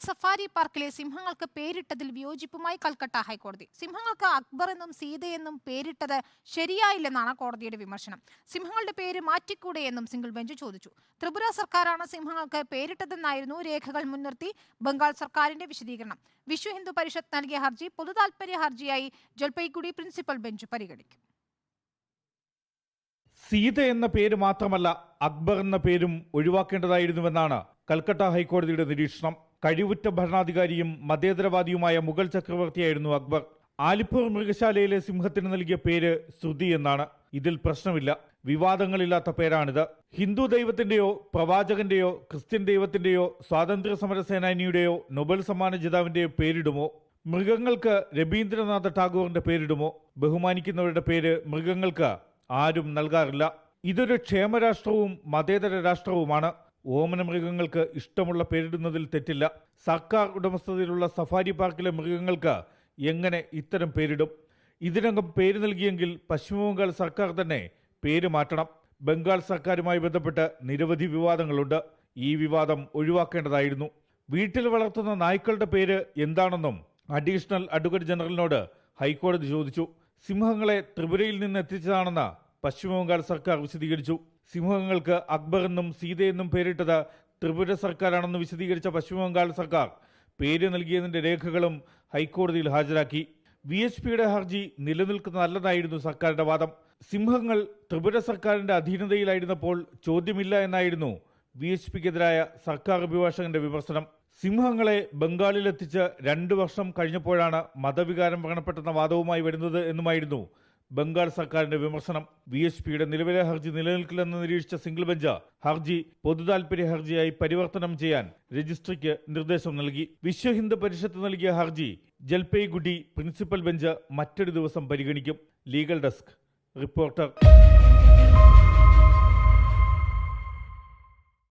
Safari പാർക്കിലെ സിംഹങ്ങൾക്ക് പേരിട്ടതിൽ വിയോജിപ്പുമായി കൽക്കട്ട ഹൈക്കോടതി. സിംഹങ്ങൾക്ക് അക്ബർ എന്നും സീതയെന്നും പേരിട്ടത് ശരിയായില്ലെന്നാണ് കോടതിയുടെ വിമർശനം. സിംഹങ്ങളുടെ പേര് മാറ്റിക്കൂടെ എന്നും സിംഗിൾ ബെഞ്ച് ചോദിച്ചു. ത്രിപുര സർക്കാരാണ് സിംഹങ്ങൾക്ക് പേരിട്ടതെന്നായിരുന്നു രേഖകൾ മുൻനിർത്തി ബംഗാൾ സർക്കാരിന്റെ വിശദീകരണം. വിശ്വ ഹിന്ദു പരിഷത്ത് നൽകിയ ഹർജി പൊതുതാൽപര്യ ഹർജിയായി ജൽപൈഗുഡി പ്രിൻസിപ്പൽ ബെഞ്ച് പരിഗണിക്കും. സീത എന്ന പേര് മാത്രമല്ല അക്ബർ എന്ന പേരും ഒഴിവാക്കേണ്ടതായിരുന്നുവെന്നാണ് കൽക്കട്ട ഹൈക്കോടതിയുടെ നിരീക്ഷണം. കഴിവുറ്റ ഭരണാധികാരിയും മതേതരവാദിയുമായ മുഗൾ ചക്രവർത്തിയായിരുന്നു അക്ബർ. ആലിപ്പൂർ മൃഗശാലയിലെ സിംഹത്തിന് നൽകിയ പേര് ശ്രുതി എന്നാണ്. ഇതിൽ പ്രശ്നമില്ല, വിവാദങ്ങളില്ലാത്ത പേരാണിത്. ഹിന്ദു ദൈവത്തിന്റെയോ പ്രവാചകന്റെയോ ക്രിസ്ത്യൻ ദൈവത്തിന്റെയോ സ്വാതന്ത്ര്യ സമര സേനാനിയുടെയോ നൊബൽ സമ്മാന ജേതാവിന്റെയോ പേരിടുമോ? മൃഗങ്ങൾക്ക് രവീന്ദ്രനാഥ ടാഗോറിന്റെ പേരിടുമോ? ബഹുമാനിക്കുന്നവരുടെ പേര് മൃഗങ്ങൾക്ക് ആരും നൽകാറില്ല. ഇതൊരു ക്ഷേമരാഷ്ട്രവും മതേതര രാഷ്ട്രവുമാണ്. ഓമന മൃഗങ്ങൾക്ക് ഇഷ്ടമുള്ള പേരിടുന്നതിൽ തെറ്റില്ല. സർക്കാർ ഉടമസ്ഥതയിലുള്ള സഫാരി പാർക്കിലെ മൃഗങ്ങൾക്ക് എങ്ങനെ ഇത്തരം പേരിടും? ഇതിനകം പേര് നൽകിയെങ്കിൽ പശ്ചിമബംഗാൾ സർക്കാർ തന്നെ പേര് മാറ്റണം. ബംഗാൾ സർക്കാരുമായി ബന്ധപ്പെട്ട് നിരവധി വിവാദങ്ങളുണ്ട്. ഈ വിവാദം ഒഴിവാക്കേണ്ടതായിരുന്നു. വീട്ടിൽ വളർത്തുന്ന നായ്ക്കളുടെ പേര് എന്താണെന്നും അഡീഷണൽ അഡ്വക്കേറ്റ് ജനറലിനോട് ഹൈക്കോടതി ചോദിച്ചു. സിംഹങ്ങളെ ത്രിപുരയിൽ നിന്ന് എത്തിച്ചതാണെന്ന് പശ്ചിമബംഗാൾ സർക്കാർ വിശദീകരിച്ചു. സിംഹങ്ങൾക്ക് അക്ബർ എന്നും സീതയെന്നും പേരിട്ടത് ത്രിപുര സർക്കാരാണെന്ന് വിശദീകരിച്ച പശ്ചിമബംഗാൾ സർക്കാർ പേര് നൽകിയതിന്റെ രേഖകളും ഹൈക്കോടതിയിൽ ഹാജരാക്കി. VHPയുടെ ഹർജി നിലനിൽക്കുന്നതല്ലെന്നായിരുന്നു സർക്കാരിന്റെ വാദം. സിംഹങ്ങൾ ത്രിപുര സർക്കാരിന്റെ അധീനതയിലായിരുന്നപ്പോൾ ചോദ്യമില്ല എന്നായിരുന്നു VHPക്കെതിരായ സർക്കാർ അഭിഭാഷകന്റെ വിമർശനം. സിംഹങ്ങളെ ബംഗാളിലെത്തിച്ച് 2 വർഷം കഴിഞ്ഞപ്പോഴാണ് മതവികാരം വ്രണപ്പെട്ടെന്ന വാദവുമായി വരുന്നത് എന്നുമായിരുന്നു ബംഗാൾ സർക്കാരിന്റെ വിമർശനം. VHPയുടെ നിലവിലെ ഹർജി നിലനിൽക്കില്ലെന്ന് നിരീക്ഷിച്ച സിംഗിൾ ബെഞ്ച് ഹർജി പൊതുതാൽപര്യ ഹർജിയായി പരിവർത്തനം ചെയ്യാൻ രജിസ്ട്രിക്ക് നിർദ്ദേശം നൽകി. വിശ്വ ഹിന്ദു പരിഷത്ത് നൽകിയ ഹർജി ജൽപൈഗുഡി പ്രിൻസിപ്പൽ ബെഞ്ച് മറ്റൊരു ദിവസം പരിഗണിക്കും. Legal desk reporter.